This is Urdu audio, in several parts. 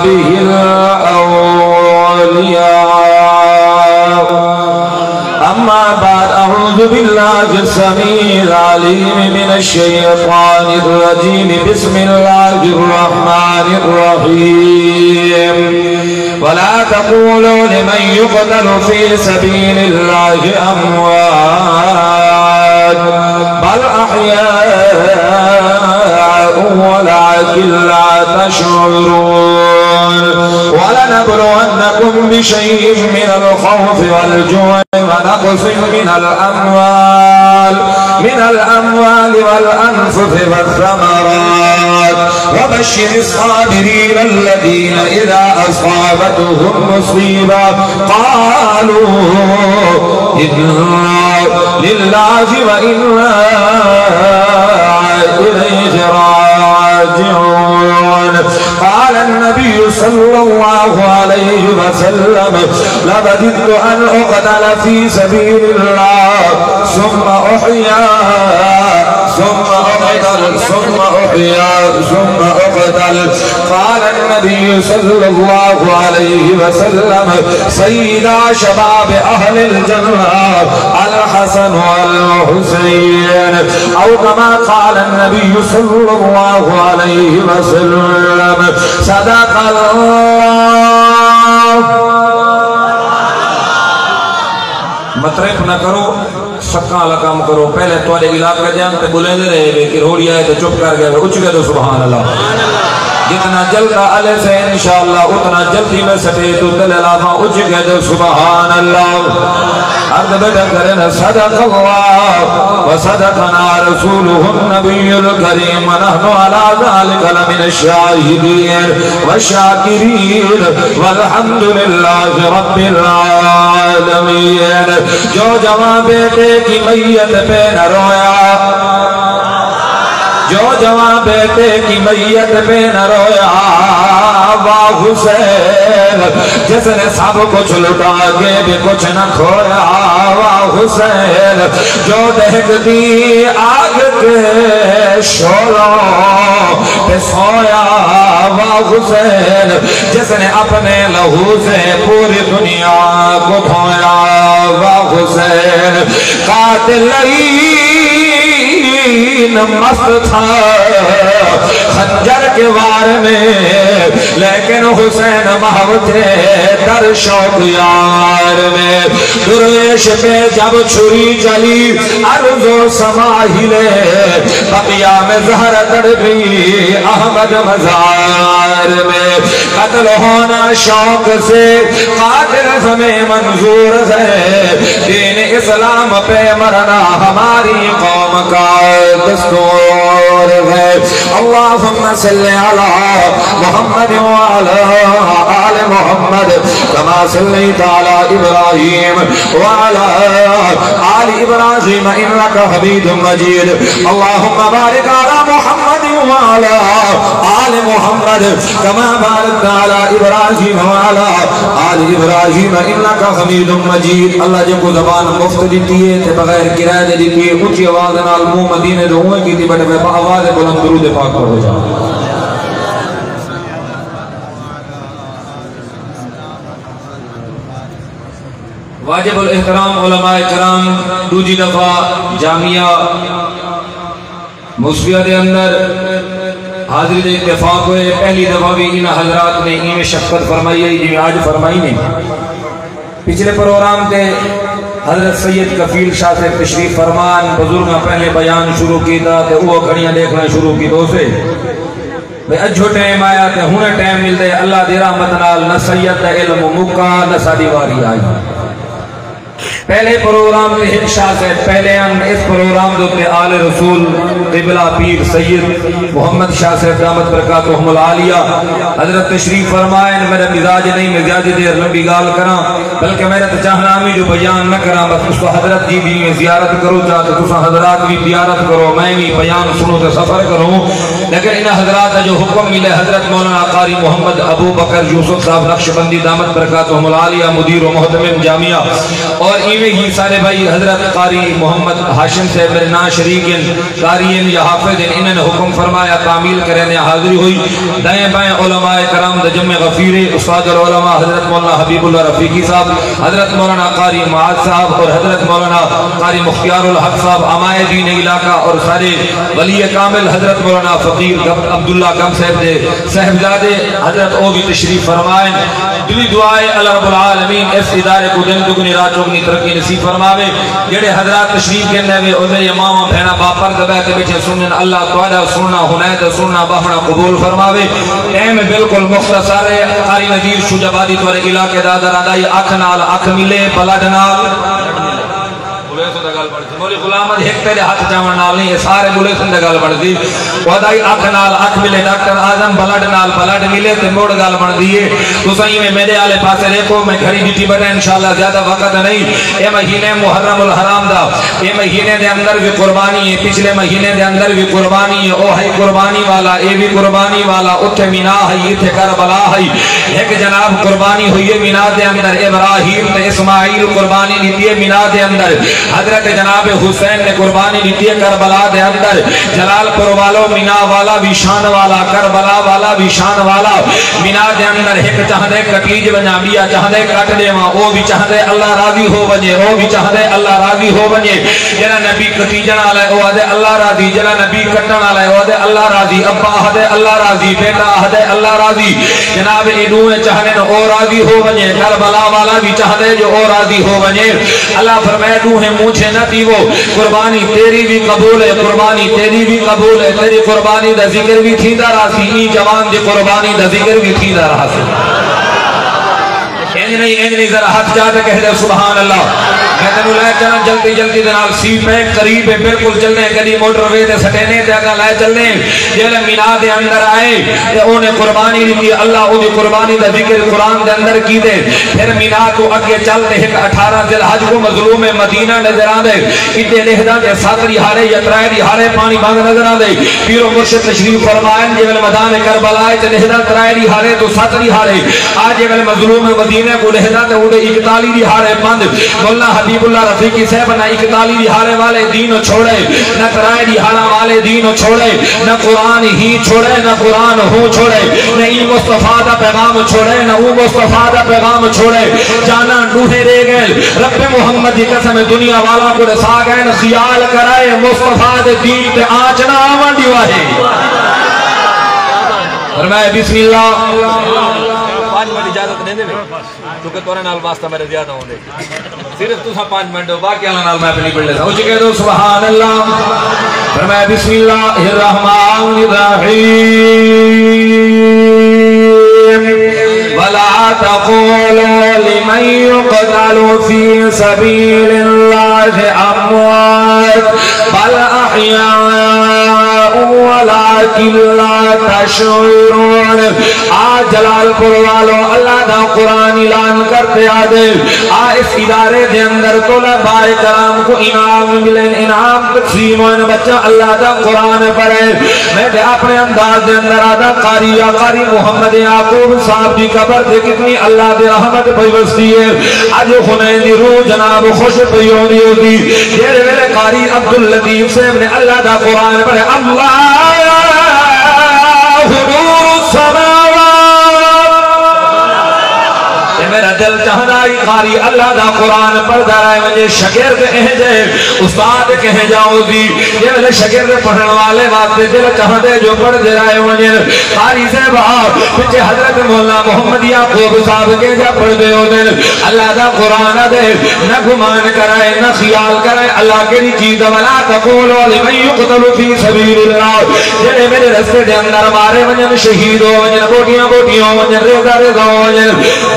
به الأولياء أما بعد أعوذ بالله السميع العليم من الشيطان الرجيم بسم الله الرحمن الرحيم ولا تقولوا لمن يقتل في سبيل الله أموات بل أحياء ولكن لا تشعرون ولنبلونكم بشيء من الخوف والجوع ونقص من الأموال والأنفس والثمرات وبشر الصابرين الذين إذا أصابتهم مصيبة قالوا إنا لله وإنا إليه راجعون. قال النبي صلى الله عليه وسلم لوددت أن أقتل في سبيل الله ثم أحيا ثم أقتل. قال النبي صلى الله عليه وسلم سيدا شباب أهل الجنة الحسن والحسين أو كما قال النبي صلى الله عليه وسلم صدق الله. مطرف نہ کرو سکاں لکام کرو پہلے توڑے علاقہ جان تے بلند رہے کہ روڑی آئے تو چپ کر گئے اچھ گئے تو سبحان اللہ. جتنا جلدہ علیہ سے انشاءاللہ اتنا جلدی میں سٹے تو دل علامہ اچھ گئے تو سبحان اللہ. عرض بیٹا کرنا صدق اللہ وصدقنا رسوله النبی الکریم ونحن على ذلك لمن الشاہدین والشاکرین والحمد للہ رب العالمین. جو جوان بیٹے کی میت پہ نہ رویا جو جوان بیٹے کی میت پہ نہ رویا واہ حسین جس نے سب کچھ لٹا کے بھی کچھ نہ کھویا واہ حسین جو دیکھ دی آگ کے شولوں پہ سویا واہ حسین جس نے اپنے لہو سے پوری دنیا کو دھویا واہ حسین. قاتل مست تھا خنجر کے وار میں لیکن حسین محو تھے در شوق یار میں. درویش پہ جب چھری چلی عرض و سما ہلے بقیہ میں زہر تڑپی احمد مزار میں. قتل ہونا شوق سے قاتل ہمیں منظور ہے دین اسلام پہ مرنا ہماری قوم کا دستور ہے. اللہم صلی علی محمد وعلی آل محمد کما صلیت علی ابراہیم وعلی آل ابراہیم انکا حمید مجید. اللہم بارک علی محمد وعلی آل محمد کما بارکت علی ابراہیم وعلی آل ابراہیم انکا حمید مجید. اللہ جب کو زبان مفت دیتی ہے تے بغیر کرایہ دیتی ہے اونچی آواز نال منہ مدینے دعویں کی تھی بڑے میں آواز بلند درود پاک پر ہو جاؤ. واجب الاحترام علماء کرام دوجی دفعہ جامعہ مصفیہ دے اندر حاضری دے اتفاق ہوئے. پہلی دفعہ بھی ان حضرات نے این شفقت فرمائی ہے جی آج فرمائی نہیں. پچھلے پروگرام تے حضرت سید کفیل شاہ سے تشریف فرمان بزرگاں پہلے بیان شروع کی تھا تے وہ گھڑیاں دیکھنا شروع کی دو سے بھئی اجھو ٹائم آیا تے ہونے ٹائم مل دے اللہ دی رحمت نال نہ سید دا علم مکہ نہ سادی واری آئی. پہلے پروگرام میں شاہ سے پہلے ہم اس پروگرام دوتے آل رسول قبلہ پیر سید محمد شاہ سے دامت برکاتہم العالیہ حضرت تشریف فرمائیں. میرا مزاج نہیں میں زیادہ دیر لمبی گال کرا بلکہ میں نے چاہنا ہمیں جو بیان نہ کرا بس اس کو حضرت دی بھی زیارت کرو چاہتے تو حضرات بھی زیارت کرو میں بھی بیان سنو تو سفر کروں لیکن ان حضرات جو حکم ملے حضرت مولانا قاری محمد ابو بکر یوسف صاحب نقشبندی دامت برکاتہم العالیہ مدیر و محتمم جامعہ اور ایویں ہی سارے بھائی حضرت قاری محمد ہاشم صاحب میرے نا شریکن قارین یا حافظ انہوں نے حکم فرمایا تعمیل کرنے حاضری ہوئی دائیں بائیں علماء کرام دجم غفیر استاد العلماء حضرت مولانا حبیب اللہ رفیقی صاحب حضرت مولانا قاری معاذ صاحب اور حضرت مولانا قاری مختار الحق صاحب امائے دین علاقہ اور سارے ولی کامل حضرت مولانا فقیر عبداللہ کم صاحب دے صاحبزادے حضرت او بھی تشریف فرمائیں دلی دعائے اللہ رب العالمین اس ادارے کو دن دگنی رات چوگنی ترقی نصیب فرماوے جڑے حضرات تشریف کرنے میں ادھر امام بہنا باپر دبے کے بیٹھے سنن اللہ تعالی سننا ہنایت سننا بہنا قبول فرماوے ٹائم بالکل مختصر ہے قاری نذیر شجابادی تورے علاقے دادر آدائی اکھ نال اکھ ملے بلڈ نال مولی غلامت ایک پہلے ہاتھ جامن نال نہیں یہ سارے بولے سندے گال بڑھ دی وہدائی اکھ نال اکھ ملے ڈاکٹر آزم بلڈ نال بلڈ ملے تے موڑ گال بڑھ دیئے تو صحیح میں میرے آلے پاسے ریکو میں گھری ڈیٹی بڑھے انشاءاللہ زیادہ وقت نہیں اے مہینے محرم الحرام دا اے مہینے دے اندر بھی قربانی ہے پچھلے مہینے دے اندر بھی قربانی ہے او ہے قربانی والا اے بھی قربانی والا اتھے مینا ہے اتھے کربلا ہے ایک جناب قربانی ہوئی ہے مینا دے اندر ابراہیم تے اسماعیل قربانی لیتی ہے مینا دے اندر حضرت جناب حسین نے قربانی لیتی ہے کربلا دے اندر جلال پور والو مینا والا بھی شان والا کربلا والا بھی شان والا مینا دے اندر ایک چاہدے کٹیج بنا بیا چاہدے کٹ دے ماں او بھی چاہدے اللہ راضی ہو بنجے او بھی چاہدے اللہ راضی ہو بنجے جنا نبی کٹیجن آلے او آدھے اللہ راضی جنا نبی کٹن آلے او آدھے اللہ راضی ابا آدھے اللہ راضی بیٹا آدھے اللہ راضی جناب ایڈویں چاہنے او راضی ہو بنجے کربلا والا بھی چاہدے جو او راضی ہو بنجے اللہ فرمائے دوہیں مجھے نہ دیو قربانی تیری بھی قبول ہے قربانی تیری بھی قبول ہے تیری قربانی دا ذکر بھی تھی دا راسی ای جوان دی قربانی دا ذکر بھی تھی دا راسی انج نہیں ذرا ہاتھ جاتے کہہ دے سبحان اللہ میں تنو لائے چلن جلدی جلدی دنال سی پیک قریب ہے بالکل چلنے گلی موٹر وے دے سٹینے دے اگا لائے چلنے جیل مینا دے اندر آئے تے انہیں قربانی لیتی اللہ انہیں قربانی دا ذکر قرآن دے اندر کی دے پھر مینا تو اگے چلتے ایک 18 ذی الحج کو مظلوم مدینہ نظر آن دے اتنے لہدہ کے ساتری ہارے یترائے دی ہارے پانی بانگ نظر آن دے پیر و مرشد تشریف فرمائن جیل مدان کربلائے تے لہدہ ترائے دی ہارے تو ساتری ہارے آج جیل مظلوم مدینہ کو لہدہ تے اڑے 41 دی ہارے بند مولا حبیب اللہ رفیقی صاحب نہ 41 دی ہارے والے دین چھوڑے نہ ترائے دی ہارا والے دین چھوڑے نہ قرآن ہی چھوڑے نہ قرآن ہو چھوڑے نہ ای مصطفیٰ دا پیغام چھوڑے نہ او مصطفیٰ دا پیغام چھوڑے جانا ڈوہے رے گئے رب محمد دی قسم دنیا والا کو رسا گئے خیال کرائے مصطفیٰ دے دین تے آنچنا آمان دیواہے فرمائے بسم اللہ 5 منٹ اجازت نہیں دے کیونکہ تورے نال واسطہ میرے زیادہ ہوں دے صرف تو 5 منٹ ہو باقی اللہ نال میں اپنی پڑھ لیتا ہوں چکے دو سبحان اللہ فرمائے بسم اللہ الرحمن الرحیم وَلَا تَقُولُوا لِمَنْ يُقْتَلُ فِي سَبِيلِ اللَّهِ أَمْوَاتٌ بَلْ أَحْيَاءٌ وَلَكِنْ لَا تَشْعُرُونَ آج جلال پور والو اللہ دا قرآن اعلان کرتے آدھے اس ادارے دے اندر طلباء کرام کو انعام ملیں انعام تقسیم ہوئے بچہ اللہ دا قرآن پڑھے میں دے اپنے انداز دے اندر آدھا قاری محمد یعقوب صاحب دی قبر دے کتنی اللہ دے رحمت پیوستی ہے آج خنین دی روح جناب خوش پیونی ہوتی دیر ویلے قاری عبداللطیف صاحب نے اللہ دا قرآن پڑھے اللہ نور السماوات میرا دل چاہدائی قاری اللہ دا قرآن پڑھ دارائے مجھے شگرد اہجے استاد کہے جاؤ دی یہ مجھے شگرد پڑھن والے واسطے دل چاہدے جو پڑھ دارائے مجھے قاری سے بہا پچھے حضرت مولا محمد یعقوب صاحب کے جا پڑھ دے ہو دل اللہ دا قرآن دے نہ گمان کرائے نہ خیال کرائے اللہ کے لی چیز ولا تقولوا لمن يقتل في سبيل اللہ جنہیں میرے رستے دے اندر مارے مجھے شہید ہو مجھے بوٹیاں بوٹیاں مجھے ریزہ ریزہ ہو مجھے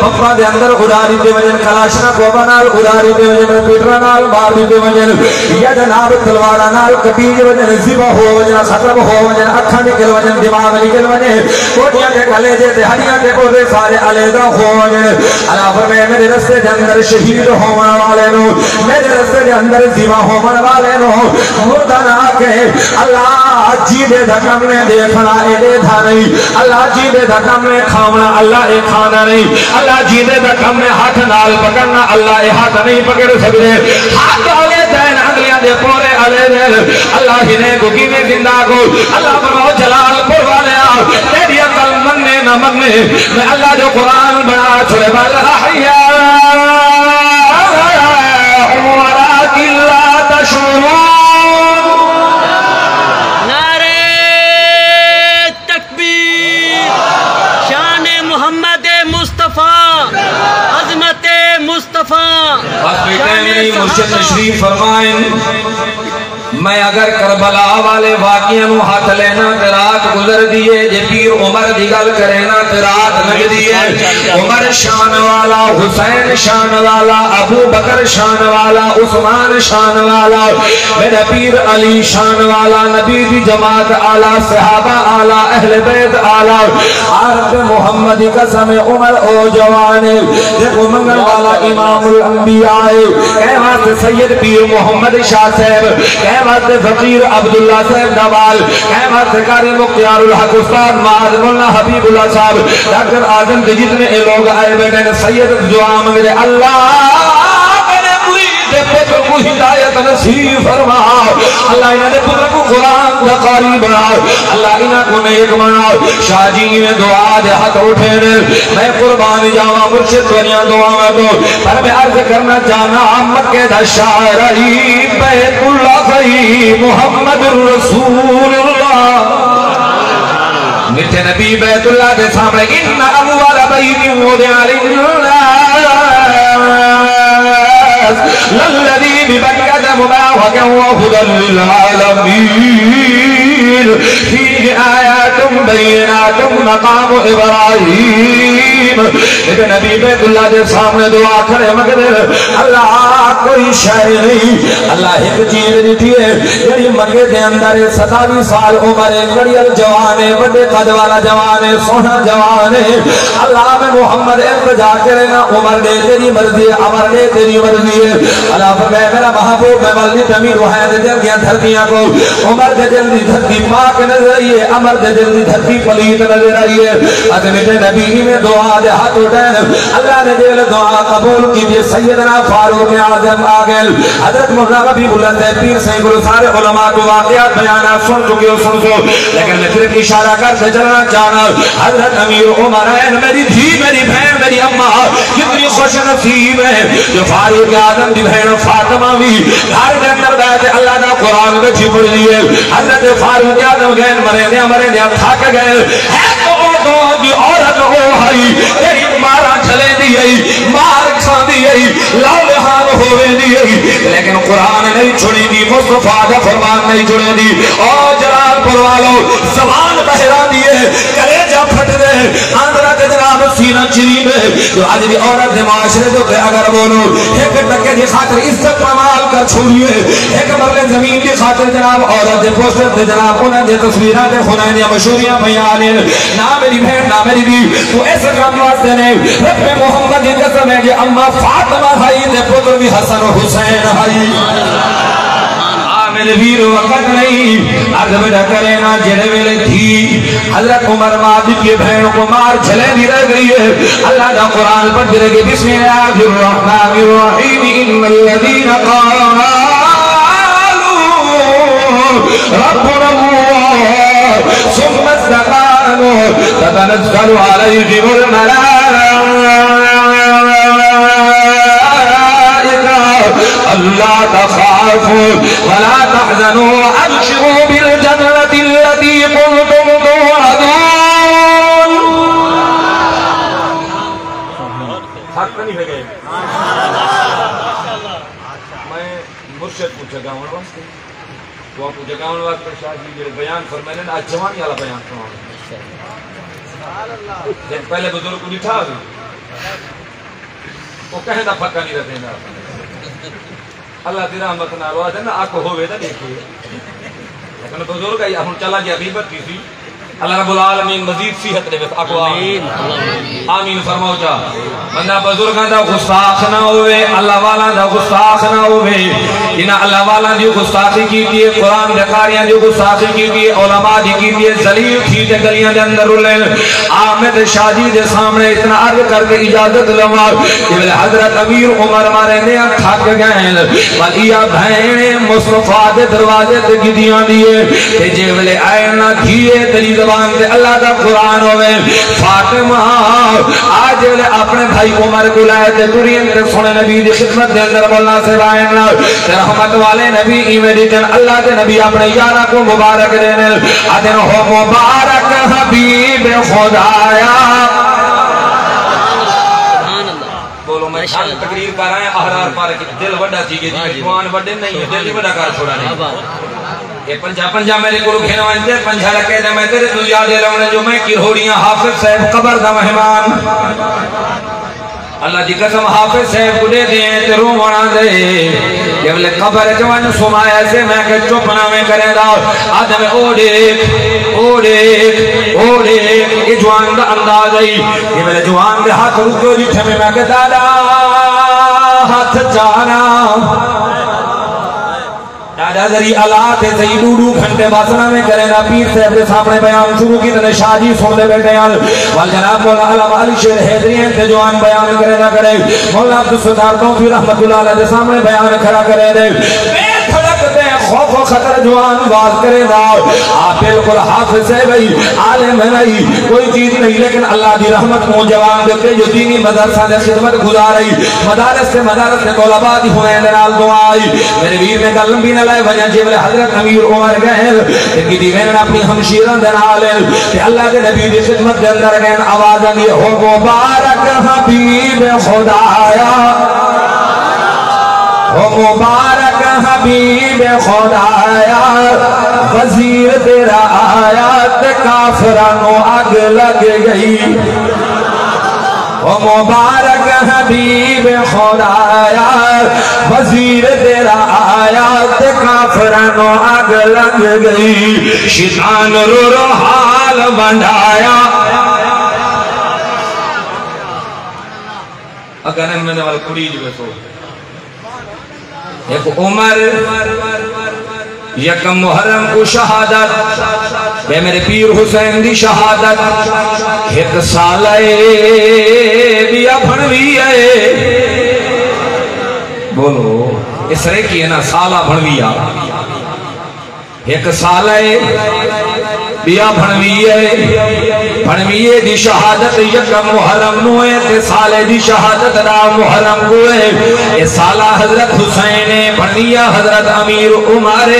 بفا دے اندر نال اڑاری دے وجن کلاشنا کوبا نال اڑاری دے وجن پیٹرا نال مار دے وجن یا جناب تلوارا نال کٹی دے وجن زبا ہو وجن ختم ہو وجن اکھاں نکل وجن دماغ نکل وجن کوٹیاں کے کلے دے ہڈیاں کے پودے سارے علیحدہ ہو وجن اللہ فرمائے میرے رستے دے اندر شہید ہونے والے نو میرے رستے دے اندر زبا ہونے والے نو مردہ نہ کے اللہ جی دے دھکم نے دیکھنا اے دے دھا نہیں اللہ جی دے دھکم نے کھاونا اللہ اے کھانا نہیں اللہ جی دے دھکم نے ہاتھ نال پکڑنا اللہ اے ہاتھ نہیں پکڑ سکتے ہاتھ آگے دین اگلیاں دے پورے علیہ دین اللہ ہی نے گوگی میں زندہ کو اللہ فرماؤ جلال پر والے آؤ تیری عقل مننے نہ مننے میں اللہ جو قرآن بنا چھوڑے والا حیاء ولیکن لا تشعرون مرشد تشریف فرمائیں میں اگر کربلا والے واقعہ نو ہاتھ لینا تے رات گزر دیئے جے پیر عمر دی گل کرینا تے رات لگ دیئے عمر شان والا حسین شان والا ابو بکر شان والا عثمان شان والا میرا پیر علی شان والا نبی دی جماعت آلہ صحابہ آلہ اہل بیت آلہ عرب محمد قسم عمر او جوانے دیکھو منگل والا امام الانبیاء کہوات سید پیر محمد شاہ صاحب کہوات فقیر عبداللہ صاحب نوال کہوات قاری مختار الحق استاد معاذ مولانا حبیب اللہ صاحب ڈاکٹر آدم کے جتنے لوگ آئے بیٹھے سید دعا مانگے اللہ میرے مرید پتر کو ہدایت نصیب فرما اللہ انہیں پتر کو قرآن کا قاری بنا اللہ انہیں کو نیک بنا شاہ جی میں دعا دے ہاتھ اٹھے میں قربان جاوا مرشد دنیا دعا میں دو پر میں عرض کرنا جانا مکہ دا شاعری بیت اللہ خی محمد رسول اللہ میٹھے نبی بیت اللہ دے سامنے ان اول بیت وضع للناس للذی ببکۃ مبارکا وہدی للعالمین فیہ آیات بینات مقام ابراہیم میٹھے نبی بیت اللہ دے سامنے دعا کرے مگر اللہ کوئی شے نہیں اللہ ایک چیز دیتی ہے جڑی مکے دے اندر 27 سال عمر گڑیل جوان ہے بڑے قد والا جوان ہے سونا جوان ہے اللہ میں محمد التجا کرے نا عمر دے تیری مرضی ہے عمر دے تیری مرضی ہے اللہ فرمائے میرا محبوب میں ملنی تمیر وحید دل دیا دھرتیاں کو عمر دے دل دی دھرتی پاک نظر آئی ہے عمر دے دل دی دھرتی پلیت نظر آئی ہے عظمت نبی میں دعا دے ہاتھ اٹھین اللہ نے دل دعا قبول کی بھی سیدنا فاروق اعظم آگل حضرت مولانا حبیب اللہ سے پیر سے گلو سارے علماء کو واقعات بیانات سن چکے ہو سن سو لیکن میں صرف اشارہ کرتے چلنا چاہنا حضرت امیر عمرین میری دھی میری بہن میری اماں کتنی خوش نصیب ہے جو فاروق اعظم دی بہن فاطمہ بھی گھر کے اندر بیٹھے اللہ دا قرآن بچی پڑھ لیے حضرت فاروق اعظم گئے مرے نے تھک گئے ہے تو بھی عورت ہو ہائی تیری مارا چلے دی مار کھا دی لالہان ہوئے دی لیکن قرآن نہیں چھوڑی دی مصطفیٰ کا فرمان نہیں چھوڑی دی اور جلال پر والو زبان بہرا دیئے کلیجہ پھٹ دے آندرہ کے جناب سینہ چری میں جو آج بھی عورت دے معاشرے جو کہ اگر بولو ایک ٹکے دی خاطر عزت پرمال کر چھوڑیے ایک مرلے زمین دی خاطر جناب عورت دے پوسٹر دے جناب انہیں دے تصویرہ دے خنائنیاں مشہوریاں بیانے نہ میری بہن نہ میری بھی تو ایسے کام واسطے نے رب محمد کی قسم ہے کہ اماں فاطمہ بھائی دے پتر بھی حسن و حسین بھائی میرے ویر وقت نہیں عرض بڑا کرے نا جڑے ویلے تھی حضرت عمر مادی کی بہن کو مار چلے دی رہ گئی ہے اللہ دا قرآن پڑھ رہے گی بسم اللہ الرحمن الرحیم ان الذین قالوا ربنا اللہ ثم استقاموا تتنزل علیہم الملائکہ اللہ تخافوا ولا تحزنوا وابشروا بالجنة التي كنتم توعدون حق نہیں ہے گئے میں مرشد کو جگاؤں واسطے تو آپ کو جگاؤں واسطے شاہ جی میرے بیان فرمائے نے آج جوانی والا بیان فرمائے پہلے بزرگ کو لکھا وہ کہیں دا پھکا نہیں رہتے نا اللہ دی رحمت نال وا نا اک ہوے تے دیکھے لیکن بزرگ ہے ہن چلا گیا غیبت کی سی اللہ رب العالمین مزید صحت دے اقوا آمین آمین فرماؤ جا بندہ بزرگاں دا گستاخ نہ ہوئے اللہ والا دا گستاخ نہ ہوئے جنہاں اللہ والا دی گستاخی کیتی ہے قرآن دے قاریاں دی گستاخی کیتی ہے علماء دی کیتی ہے ذلیل تھی تے گلیاں دے اندر رلے آمد شاہ جی دے سامنے اتنا عرض کر کے اجازت لوا کہ حضرت امیر عمر مارے نے تھک گئے ولیہ بہن مصطفیٰ دے دروازے تے گدیاں دیے تے جے ویلے آئے نہ دھیے تیری زبان تے اللہ دا قرآن ہوئے فاطمہ آج ویلے اپنے بھائی عمر کو لائے تے دورین تے سنے نبی دی خدمت دے اندر بولنا سے رائن تے رحمت والے نبی ایمیں دیتن اللہ دے نبی اپنے یارہ کو مبارک دینے آدھن ہو مبارک حبیب خدایا بولو میں چھان تقریر کر رہا ہے احرار پارے کی دل وڈا تھی گئی جوان وڈے نہیں ہے دل وڈا کار چھوڑا نہیں یہ پنجا میرے کو رکھنے وانتے پنجا رکھے دے میں تیرے تو یادے رہنے جو میں کرہوڑیاں حافظ صاحب قبر دا مہمان اللہ دی قسم حافظ صاحب کو دے دیں تے رو منا دے جب لے قبر جوان سمایا سے میں کہ چپنا میں کرے دا آدھے میں اوڑے یہ جوان دا انداز آئی یہ میرے جوان دے ہاتھ رکھو جیٹھے میں کہ دادا ہاتھ جانا دادا ذری اللہ تے سی ڈوڈو گھنٹے باسنا میں کرے نا پیر صاحب دے سامنے بیان شروع کی تے شاہ جی سن دے بیٹھے ہیں والجناب مولا علم علی شیر حیدرین تے جوان بیان کرے نا کرے مولا عبدالستار توفی رحمت اللہ علیہ دے سامنے بیان کھڑا کرے دے بے کھڑک دے خوف و خطر جوان باز کرے دا آپ بالکل حافظ سے بھئی عالم ہے نہیں کوئی چیز نہیں لیکن اللہ دی رحمت کو جوان دیتے جو دینی مدرسہ دے خدمت گزار رہی مدارس سے طلباء دی ہوئے اندرال دعائی میرے ویر میں کلم بھی نہ لائے وجہ جیبلے حضرت امیر عمر گئے لیکن دیوین اپنی ہمشیران دن آلے کہ اللہ کے نبی دی خدمت دے اندر گئے آواز آنی ہو مبارک حبیب خدایا ہو مبارک حبیب خدایا وزیر تیرا آیات کافرانو اگ لگ گئی مبارک حبیب خدایا وزیر تیرا آیات کافرانو اگ لگ گئی شیطان رو حال بندھایا اگر میں نے والا کڑیج بسو ایک عمر یکم محرم کو شہادت بے میرے پیر حسین دی شہادت ایک سالے بیا بھنوی ہے بولو اس رے کی ہے نا سالہ بھنویا ایک سالے بیا بھنویے دی شہادت یکم محرم نوے تے سالے دی شہادت دا محرم کوئے اے سالہ حضرت حسین بھنویا حضرت امیر عمر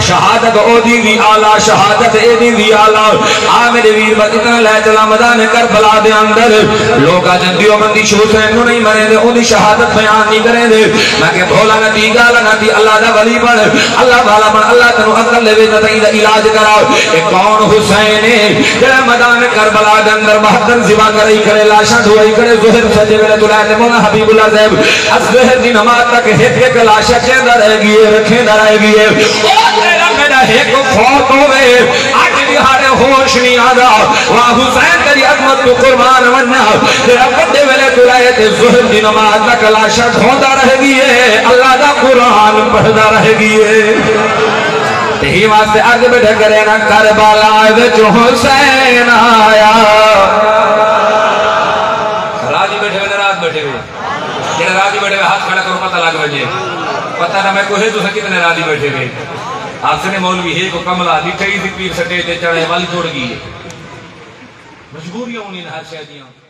شہادت او دی دی آلہ شہادت اے دی دی آلہ آمد ویر بات اتنا لے چلا مدان کربلا دے اندر لوگا جندیوں مندی حسین نو نہیں مرے دے او دی شہادت بیان نہیں کرے دے میں کہ بھولا نتی گالا نتی اللہ دا ولی بڑھ اللہ والا بڑھ اللہ تنو اقل لے ویدہ تین دا علاج کراؤ اے کون حسین جڑا میدان کربلا دے اندر بہتر زبا کرائی کرے لاشاں دھوائی کرے زہر سجے ویلے دلائے مولا حبیب اللہ زیب از زہر دی نماز تک ایک لاشاں چیندہ رہ گئی ہے رکھیں نہ رہ گئی ہے او تیرا میرا ایک فوت ہوئے آج بہارے ہوش نہیں آدھا وہاں حسین تیری عظمت تو قربان ونیا تیرا بڑے ویلے دلائے تے زہر دی نماز تک لاشاں دھوندہ رہ گئی ہے اللہ دا قرآن پڑھدہ رہ گئی ہے ہی واسطے عرض بیٹھے کرے نا کربلا وچ حسین آیا راضی بیٹھے ہوئے رات بیٹھے ہوئے جنہیں راضی بیٹھے ہوئے ہاتھ کھڑا کرو پتہ لگ بجے پتہ نہ میں کوئی تو سکتے کتنے راضی بیٹھے ہوئے آپ سے نے مولوی ہے کو کملا دی کئی دی پیر سٹے تے چڑھے والی توڑ گئی مجبوریاں انہیں ہر شہدیاں